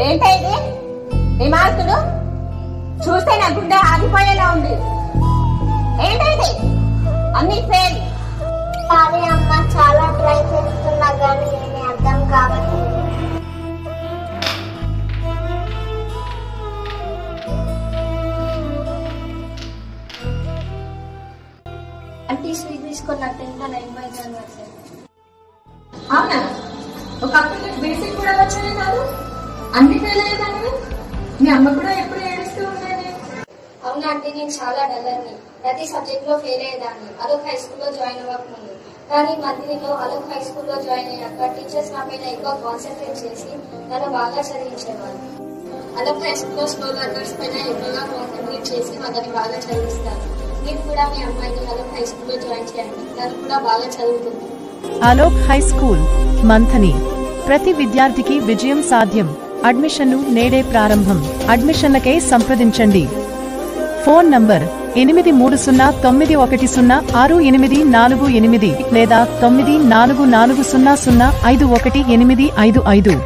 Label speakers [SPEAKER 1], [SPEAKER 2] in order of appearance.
[SPEAKER 1] ఏంటైతే నీ మార్కులు చూస్తే నా గుండె ఆగిపోయేలా ఉంది. ఏంటైతే అన్ని ఫెయిల్.
[SPEAKER 2] సారీ అమ్మ, చాలా ట్రై చేస్తున్నా కానీ ఏమీ అర్థం కావట్లేదు. అంటే స్వీట్ తీసుకున్నట్టు ఇంకా 9/10 వచ్చాయి.
[SPEAKER 1] అవునా? ఒకప్పుడు నీకు బేసిక్ కూడా వచ్చానే కాదు, అన్ని ఫెయిల్ అయ్యేదాన్ని. మీ అమ్మ కూడా ఎప్పుడు ఏడుస్తూ ఉండేది.
[SPEAKER 2] అవునా అంటే నేను చాలా డల్లర్ని, ప్రతి సబ్జెక్ట్ లో ఫెయిల్ అయ్యేదాన్ని అలోక్ హై స్కూల్లో జాయిన్ అవ్వకముందు. కానీ మంత్లీలో అలోక్ హై స్కూల్లో జాయిన్ అయ్యాక టీచర్స్ నా పైన ఎక్కువ కాన్సన్ట్రేట్ చేసి నన్ను బాగా చదివించేవారు. అలోక్ హై స్కూల్లో స్లో లర్నర్స్ పైన ఎక్కువగా కాన్సన్ట్రేట్ చేసి వాళ్ళని బాగా చదివిస్తారు. మీరు కూడా మీ అమ్మాయిని అలోక్ హై స్కూల్లో జాయిన్ చేయండి, తను కూడా బాగా చదువుతుంది.
[SPEAKER 3] Alok high school Manthani. ప్రతి విద్యార్థికి విజయం సాధ్యం. అడ్మిషన్లు నేడే ప్రారంభం. అడ్మిషన్లకై సంప్రదించండి. ఫోన్ నంబర్ 8309106848 లేదా 9440051855.